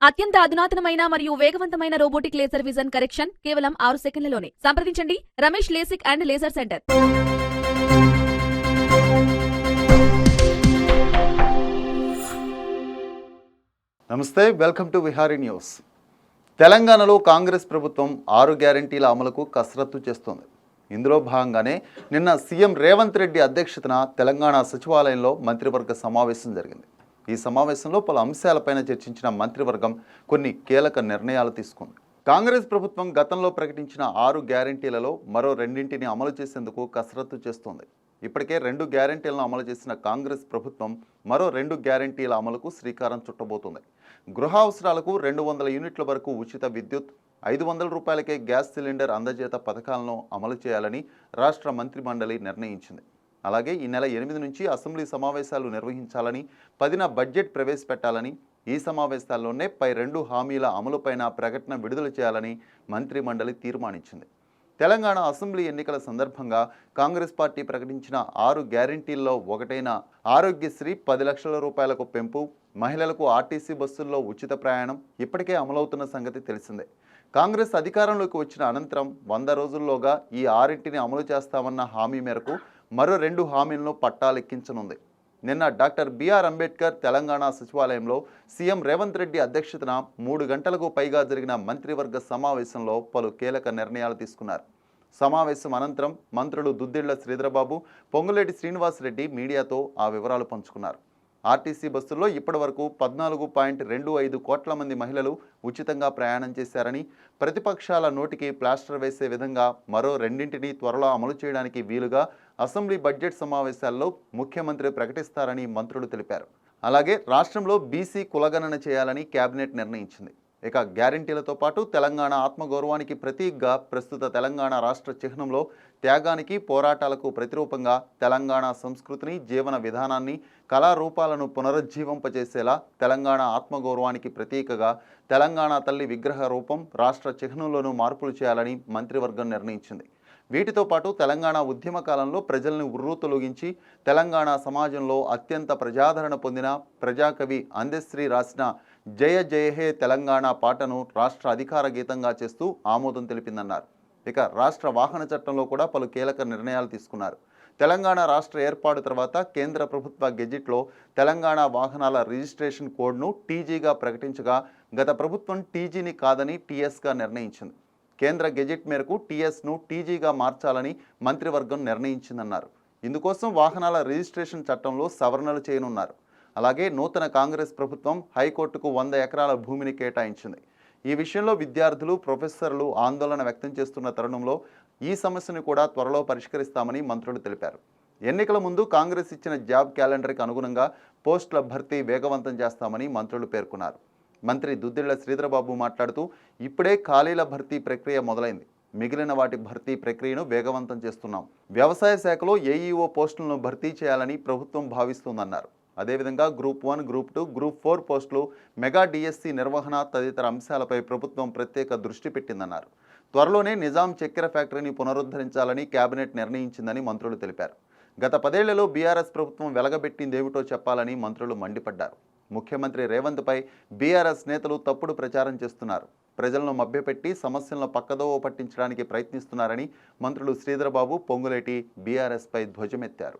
అత్యంత అధునాతనమైన మరియు వేగవంతమైన రోబోటిక్ లేజర్ విజన్ కరెక్షన్ కేవలం 6 సెకండ్లలోనే. సంప్రదించండి Ramesh LASIK and laser centre. నమస్తే, వెల్కమ్ టు విహారీ న్యూస్. తెలంగాణలో కాంగ్రెస్ ప్రభుత్వం 6 గ్యారెంటీల అమలుకు కసరత్తు చేస్తోంది. ఇందులో భాగంగానే నిన్న సీఎం రేవంత్ రెడ్డి అధ్యక్షతన తెలంగాణ సచివాలయంలో మంత్రివర్గ సమావేశం జరిగింది. ఈ సమావేశంలో పలు అంశాలపైన చర్చించిన మంత్రివర్గం కొన్ని కీలక నిర్ణయాలు తీసుకుంది. కాంగ్రెస్ ప్రభుత్వం గతంలో ప్రకటించిన 6 గ్యారెంటీలలో మరో 2ంటిని అమలు చేసేందుకు కసరత్తు చేస్తోంది. ఇప్పటికే 2 గ్యారెంటీలను అమలు చేసిన కాంగ్రెస్ ప్రభుత్వం మరో 2 గ్యారెంటీల అమలుకు శ్రీకారం చుట్టబోతోంది. గృహ అవసరాలకు 200 యూనిట్ల వరకు ఉచిత విద్యుత్, 500 రూపాయలకే గ్యాస్ సిలిండర్ అందజేత పథకాలను అమలు చేయాలని రాష్ట్ర మంత్రిమండలి నిర్ణయించింది. అలాగే ఈ నెల 8 నుంచి అసెంబ్లీ సమావేశాలు నిర్వహించాలని, 10న బడ్జెట్ ప్రవేశపెట్టాలని, ఈ సమావేశాల్లోనే పై 2 హామీల అమలుపైన ప్రకటన విడుదల చేయాలని మంత్రిమండలి తీర్మానించింది. తెలంగాణ అసెంబ్లీ ఎన్నికల సందర్భంగా కాంగ్రెస్ పార్టీ ప్రకటించిన 6 గ్యారెంటీల్లో ఒకటైన ఆరోగ్యశ్రీ 10 లక్షల రూపాయలకు పెంపు, మహిళలకు ఆర్టీసీ బస్సుల్లో ఉచిత ప్రయాణం ఇప్పటికే అమలవుతున్న సంగతి తెలిసిందే. కాంగ్రెస్ అధికారంలోకి వచ్చిన అనంతరం 100 రోజుల్లోగా ఈ 6ంటిని అమలు చేస్తామన్న హామీ మేరకు మరో 2 హామీలను పట్టాలెక్కించనుంది. నిన్న డాక్టర్ బిఆర్ అంబేద్కర్ తెలంగాణ సచివాలయంలో సీఎం రేవంత్ రెడ్డి అధ్యక్షతన 3 గంటలకు పైగా జరిగిన మంత్రివర్గ సమావేశంలో పలు కీలక నిర్ణయాలు తీసుకున్నారు. సమావేశం అనంతరం మంత్రులు దుద్దిళ్ల శ్రీధరబాబు, పొంగులేటి శ్రీనివాసరెడ్డి మీడియాతో ఆ వివరాలు పంచుకున్నారు. ఆర్టీసీ బస్సుల్లో ఇప్పటి వరకు 14.25 కోట్ల మంది మహిళలు ఉచితంగా ప్రయాణం చేశారని, ప్రతిపక్షాల నోటికి ప్లాస్టర్ వేసే విధంగా మరో 2ంటిని త్వరలో అమలు చేయడానికి వీలుగా అసెంబ్లీ బడ్జెట్ సమావేశాల్లో ముఖ్యమంత్రి ప్రకటిస్తారని మంత్రులు తెలిపారు. అలాగే రాష్ట్రంలో బీసీ కులగణన చేయాలని కేబినెట్ నిర్ణయించింది. ఇక గ్యారెంటీలతో పాటు తెలంగాణ ఆత్మగౌరవానికి ప్రతీకగా ప్రస్తుత తెలంగాణ రాష్ట్ర చిహ్నంలో త్యాగానికి, పోరాటాలకు ప్రతిరూపంగా తెలంగాణ సంస్కృతిని, జీవన విధానాన్ని, కళారూపాలను పునరుజ్జీవింపజేసేలా తెలంగాణ ఆత్మగౌరవానికి ప్రతీకగా తెలంగాణ తల్లి విగ్రహ రూపం రాష్ట్ర చిహ్నంలోనూ మార్పులు చేయాలని మంత్రివర్గం నిర్ణయించింది. వీటితో పాటు తెలంగాణ ఉద్యమ కాలంలో ప్రజల్ని ఉర్రూతొలగించి తెలంగాణ సమాజంలో అత్యంత ప్రజాదరణ పొందిన ప్రజాకవి అందశ్రీ రాసిన జయ జయ హే తెలంగాణ పాటను రాష్ట్ర అధికార గీతంగా చేస్తూ ఆమోదం తెలిపిందన్నారు. ఇక రాష్ట్ర వాహన చట్టంలో కూడా పలు కీలక నిర్ణయాలు తీసుకున్నారు. తెలంగాణ రాష్ట్ర ఏర్పాటు తర్వాత కేంద్ర ప్రభుత్వ గెజిట్లో తెలంగాణ వాహనాల రిజిస్ట్రేషన్ కోడ్ను టీజీగా ప్రకటించగా గత ప్రభుత్వం టీజీని కాదని టీఎస్గా నిర్ణయించింది. కేంద్ర గెజిట్ మేరకు టీఎస్ను టీజీగా మార్చాలని మంత్రివర్గం నిర్ణయించిందన్నారు. ఇందుకోసం వాహనాల రిజిస్ట్రేషన్ చట్టంలో సవరణలు చేయనున్నారు. అలాగే నూతన కాంగ్రెస్ ప్రభుత్వం హైకోర్టుకు 100 ఎకరాల భూమిని కేటాయించింది. ఈ విషయంలో విద్యార్థులు, ప్రొఫెసర్లు ఆందోళన వ్యక్తం చేస్తున్న తరుణంలో ఈ సమస్యను కూడా త్వరలో పరిష్కరిస్తామని మంత్రులు తెలిపారు. ఎన్నికల ముందు కాంగ్రెస్ ఇచ్చిన జాబ్ క్యాలెండర్కి అనుగుణంగా పోస్టుల భర్తీ వేగవంతం చేస్తామని మంత్రులు పేర్కొన్నారు. మంత్రి దుద్దిళ్ల శ్రీధరబాబు మాట్లాడుతూ ఇప్పుడే ఖాళీల భర్తీ ప్రక్రియ మొదలైంది. మిగిలిన వాటి భర్తీ ప్రక్రియను వేగవంతం చేస్తున్నాం. వ్యవసాయ శాఖలో ఏఈఓ పోస్టులను భర్తీ చేయాలని ప్రభుత్వం భావిస్తోందన్నారు. అదేవిధంగా గ్రూప్ 1, గ్రూప్ 2, గ్రూప్ 4 పోస్టులు, మెగా డిఎస్సి నిర్వహణ తదితర అంశాలపై ప్రభుత్వం ప్రత్యేక దృష్టి పెట్టిందన్నారు. త్వరలోనే నిజాం చక్కెర ఫ్యాక్టరీని పునరుద్ధరించాలని కేబినెట్ నిర్ణయించిందని మంత్రులు తెలిపారు. గత 10 ఏళ్లలో బీఆర్ఎస్ ప్రభుత్వం వెలగబెట్టిందేమిటో చెప్పాలని మంత్రులు మండిపడ్డారు. ముఖ్యమంత్రి రేవంత్పై బీఆర్ఎస్ నేతలు తప్పుడు ప్రచారం చేస్తున్నారు. ప్రజలను మభ్యపెట్టి సమస్యలను పక్కదోవ పట్టించడానికి ప్రయత్నిస్తున్నారని మంత్రులు శ్రీధరబాబు, పొంగులేటి బీఆర్ఎస్పై ధ్వజమెత్తారు.